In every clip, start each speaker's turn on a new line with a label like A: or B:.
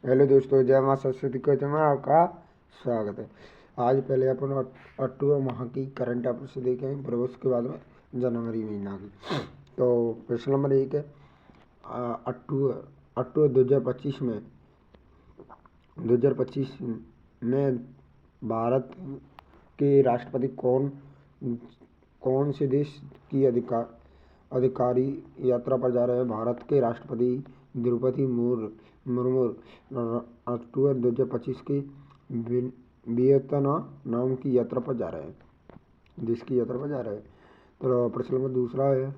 A: Hello दोस्तों, जय माँ सरस्वती को में आपका स्वागत है। आज पहले अपन अक्टूबर माह की करंट अफेयर्स देखें, फिर उसके बाद में जनवरी महीना की। तो प्रश्न नंबर 1 है, अक्टूबर अक्टूबर 2025 में भारत के राष्ट्रपति कौन से देश की अधिकारी यात्रा पर जा रहे हैं? भारत के राष्ट्रपति द्रौपदी मुर्मू अक्टूबर 2025 की वियतनाम की यात्रा पर जा रहे हैं, देश की यात्रा पर जा रहे हैं। तो प्रश्न नंबर दूसरा है,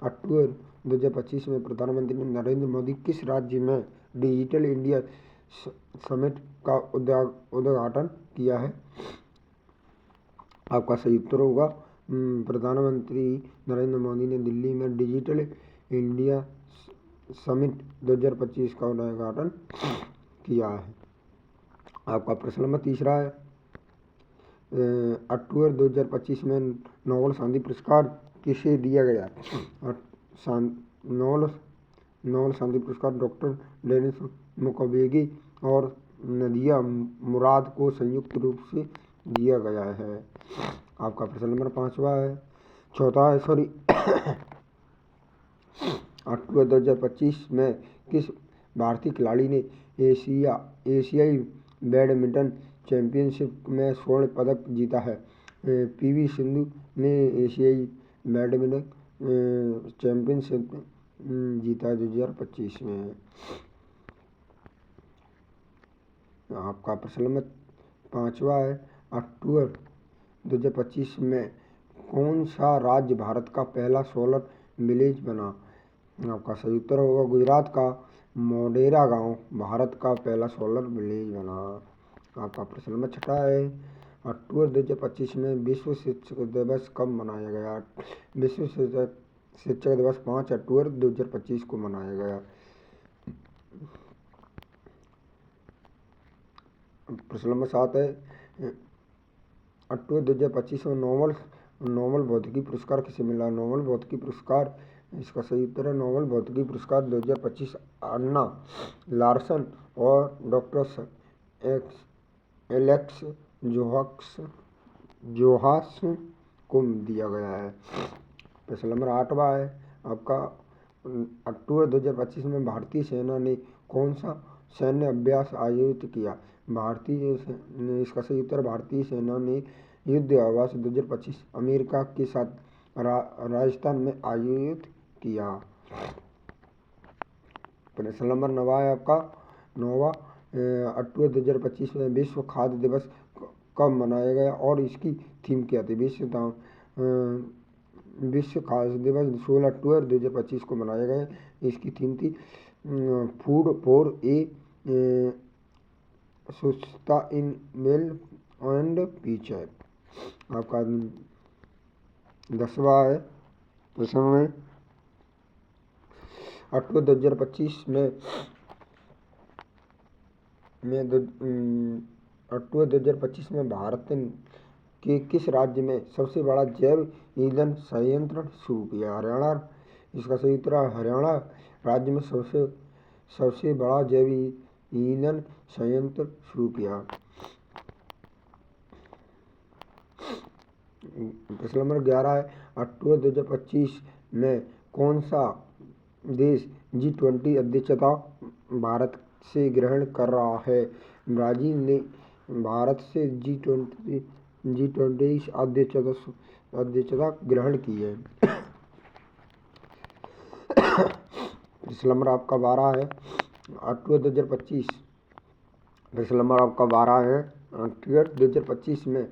A: अक्टूबर 2025 में प्रधानमंत्री नरेंद्र मोदी किस राज्य में डिजिटल इंडिया समिट का उद्घाटन किया है? आपका सही उत्तर होगा प्रधानमंत्री नरेंद्र मोदी ने दिल्ली में डिजिटल इंडिया समिट 2025 का उद्घाटन किया है। आपका प्रश्न नंबर तीसरा है, अक्टूबर 2025 में नोबेल शांति पुरस्कार किसे दिया गया? नोबेल शांति पुरस्कार डॉक्टर डेनिस मुक्वेगे और नदिया मुराद को संयुक्त रूप से दिया गया है। आपका प्रश्न नंबर चौथा है अक्टूबर 2025 में किस भारतीय खिलाड़ी ने एशियाई बैडमिंटन चैंपियनशिप में स्वर्ण पदक जीता है? पीवी सिंधु ने एशियाई बैडमिंटन चैंपियनशिप जीता है 2025 में। आपका प्रश्न नंबर 5 है, अक्टूबर 2025 में कौन सा राज्य भारत का पहला सोलर विलेज बना? आपका सही उत्तर होगा गुजरात का मोढेरा गांव भारत का पहला सोलर विलेज बना। आपका प्रश्न नंबर 6 है, अक्टूबर 2025 में विश्व शिक्षक दिवस कब मनाया गया? विश्व शिक्षक दिवस 5 अक्टूबर 2025 को मनाया गया। प्रश्न नंबर 7 है, अक्टूबर 2025 में नोबेल भौतिकी पुरस्कार किसे मिला? नोबेल भौतिकी पुरस्कार, इसका सही उत्तर है नोबेल भौतिकी पुरस्कार 2025 अन्ना लार्सन और डॉक्टर एलेक्स जोहास को दिया गया है। प्रश्न नंबर 8 है आपका, अक्टूबर 2025 में भारतीय सेना ने कौन सा सैन्य अभ्यास आयोजित किया? इसका सही उत्तर भारतीय सेना ने युद्ध अभ्यास 2025 अमेरिका के साथ राजस्थान में आयोजित किया। प्रश्न नंबर 9 है आपका अक्टूबर 2025 में विश्व खाद्य दिवस कब मनाया गया और इसकी थीम क्या थी? विश्व खाद्य दिवस 16 अक्टूबर 2025 को मनाया गया। इसकी थीम थी food for a sustainable and future. आपका 10वां है प्रश्न में, अक्टूबर 2025 में अक्टूबर 2025 में भारत के किस राज्य में सबसे बड़ा जैव ईंधन संयंत्र शुरू किया? हरियाणा। इसका सही उत्तर हरियाणा राज्य में सबसे बड़ा जैव ईंधन संयंत्र शुरू किया। प्रश्न नंबर 11 है, अक्टूबर 2025 में कौन सा देश G20 अध्यक्षता भारत से ग्रहण कर रहा है? ब्राजील ने भारत से G20 अध्यक्षता ग्रहण की है। प्रश्न नंबर आपका 12 है, अक्टूबर 2025 प्रश्न नंबर आपका 12 है, अक्टूबर 2025 में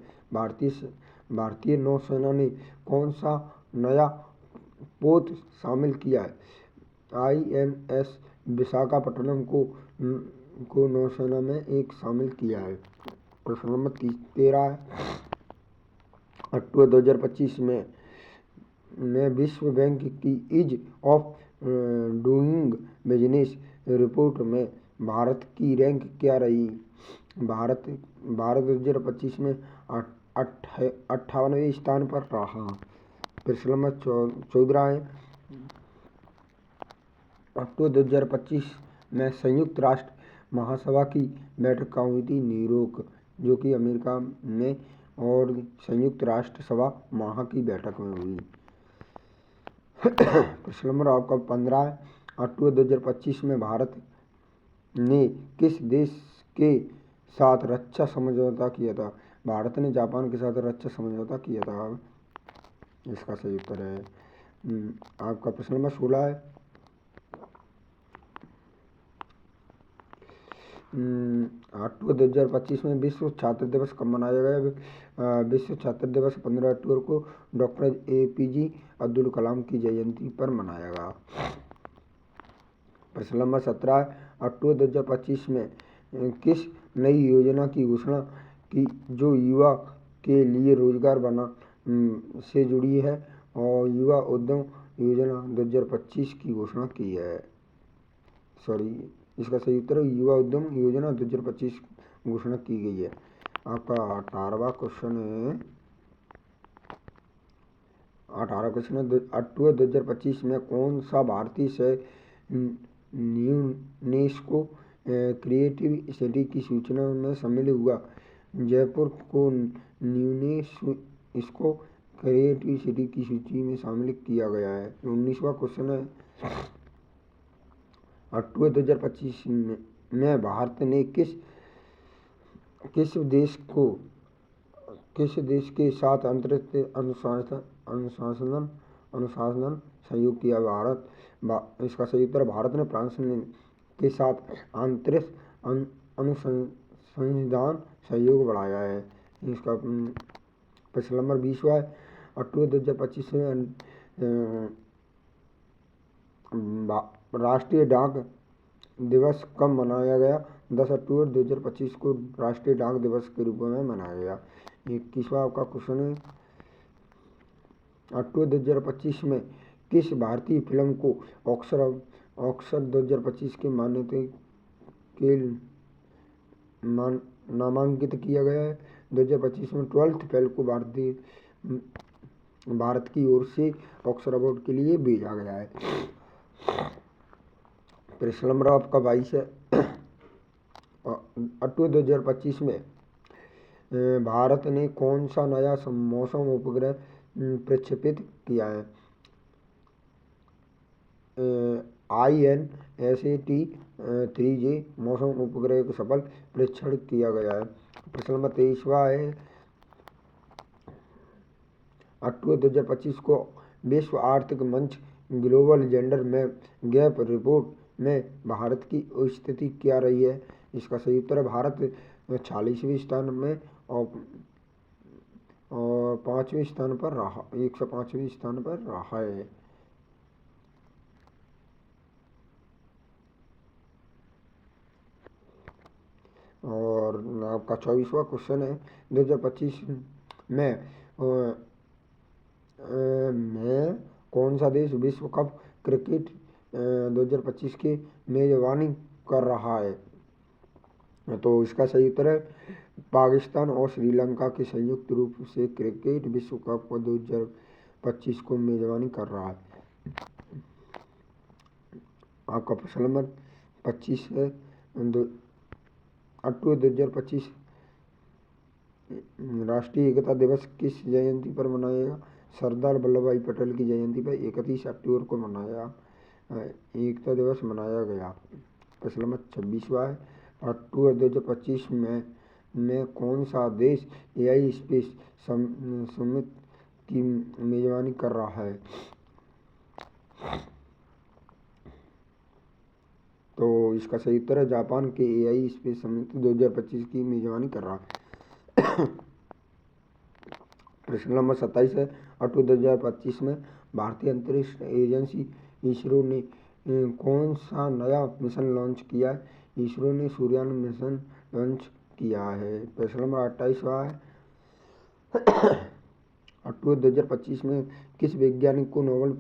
A: भारतीय नौसेना ने कौन सा नया पोत शामिल किया है? INS विशाखापट्टनम को नौसेना में एक शामिल किया है। प्रश्न नंबर 13 है, अक्टूबर 2025 में विश्व बैंक की ease of doing business report में भारत की रैंक क्या रही? भारत 2025 में 58वें स्थान पर रहा। प्रश्न नंबर 14 है, अक्टूबर 2025 में संयुक्त राष्ट्र महासभा की बैठक कहाँ हुई थी? न्यूयॉर्क, जो कि अमेरिका में, और संयुक्त राष्ट्र सभा महा की बैठक में हुई। प्रश्न नंबर आपका 15 है। अक्टूबर 2025 में भारत ने किस देश के साथ रक्षा समझौता किया था? भारत ने जापान के साथ रक्षा समझौता किया था। इसका सही उत्तर है आपका प्रश्न नंबर 16 है। अक्टूबर 2025 में विश्व छात्र दिवस कब मनाया गया? विश्व छात्र दिवस 15 अक्टूबर को डॉक्टर APJ अब्दुल कलाम की जयंती पर मनाया गया। प्रश्न नंबर 17 है। अक्टूबर 2025 में किस नई योजना की घोषणा की जो युवा के लिए रोजगार बना से जुड़ी है, और युवा उद्यम योजना 2025 की घोषणा की है? इसका सही उत्तर है युवा उद्यम योजना 2025 घोषणा की गई है। आपका 18वां क्वेश्चन है। 18 क्वेश्चन है। अक्टूबर 2025 में कौन सा भारतीय शहर यूनेस्को क्रिएटिव सिटी की सूचना में शामिल हुआ? जयपुर को यूनेस्को क्रिएटिव सिटी की सूची में शामिल किया गया है। 19वां क्वेश्चन है। अक्टूबर 2025 में भारत ने किस देश के साथ अंतर्राष्ट्रीय अनुशासन सहयोग किया? इसका सही उत्तर भारत ने फ्रांस के साथ आंतरिक अनुसंधान सहयोग बढ़ाया है। इसका प्रश्न नंबर 20वां है। अक्टूबर 2025 में राष्ट्रीय डाक दिवस कब मनाया गया? 10 अक्टूबर 2025 को राष्ट्रीय डाक दिवस के रूप में मनाया गया। 21वां आपका क्वेश्चन है। अक्टूबर 2025 में किस भारतीय फिल्म को ऑस्कर 2025 के मान्यता के नामांकित किया गया है? 2025 में 12th फेल को भारत की ओर से ऑस्कर अवार्ड के लिए भेजा गया है। प्रश्न नंबर आपका 22 है। अक्टूबर 2025 में भारत ने कौन सा नया मौसम उपग्रह प्रक्षेपित किया है? INSAT 3J मौसम उपग्रह का सफल परीक्षण किया गया है। प्रश्न नंबर 23वां है। अक्टूबर 2025 को विश्व आर्थिक मंच ग्लोबल जेंडर गैप रिपोर्ट में भारत की स्थिति क्या रही है? इसका सही उत्तर है भारत 46वें स्थान में और 5वें स्थान पर रहा, 105वें स्थान पर रहा है। और आपका 24वां क्वेश्चन है। 2025 में कौन सा देश विश्व कप क्रिकेट 2025 की मेजबानी कर रहा है? तो इसका सही उत्तर है पाकिस्तान और श्रीलंका के संयुक्त रूप से क्रिकेट विश्व कप 2025 को मेजबानी कर रहा है। आपका प्रश्न नंबर 25 है। अक्टूबर 2025 राष्ट्रीय एकता दिवस किस जयंती पर मनाएगा? सरदार वल्लभ भाई पटेल की जयंती पर 31 अक्टूबर को एकता दिवस मनाया गया। प्रश्न नंबर 26वां है। अक्टूबर 2025 में कौन सा देश AI स्पेस समिट की मेजबानी कर रहा है? तो इसका सही उत्तर है जापान के AI स्पेस समिट 2025 की मेजबानी कर रहा है। प्रश्न नंबर 27 है। अक्टूबर 2025 में भारतीय अंतरिक्ष एजेंसी इसरो ने कौन सा नया मिशन लॉन्च किया है? इसरो ने सूर्ययान मिशन लॉन्च किया है। प्रश्न नंबर 28वां है। अक्टूबर 2025 में किस वैज्ञानिक को नोबेल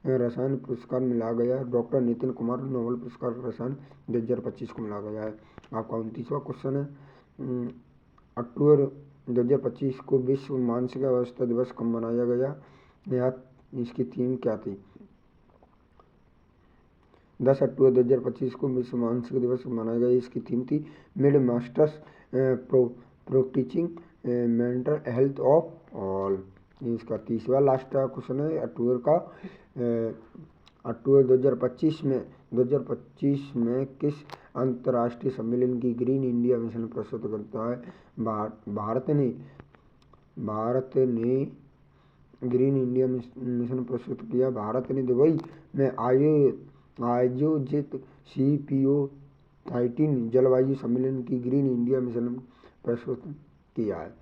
A: रसायन पुरस्कार मिला गया? डॉक्टर नितिन कुमार नोबेल पुरस्कार रसायन 2025 को मिला गया है। आपका 29वां क्वेश्चन है। अक्टूबर 2025 को विश्व मानसिक अवस्था दिवस कब मनाया गया? इसकी थीम क्या थी? 10 अक्टूबर 2025 को विश्व मानसिक दिवस मनाया गया। इसकी थीम थी mid masters pro teaching mental health of all. इसका तीसरा लास्ट क्वेश्चन है अक्टूबर 2025 में किस अंतर्राष्ट्रीय सम्मेलन की ग्रीन इंडिया मिशन प्रस्तुत करता है? भारत ने ग्रीन इंडिया मिशन प्रस्तुत किया। भारत ने दुबई में आयोजित COP13 जलवायु सम्मेलन की ग्रीन इंडिया मिशन प्रस्तुत किया है।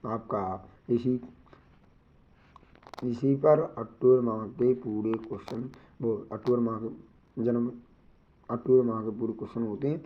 A: आपका इसी पर अक्टूबर माह के पूरे क्वेश्चन अक्टूबर माह के पूरे क्वेश्चन होते हैं।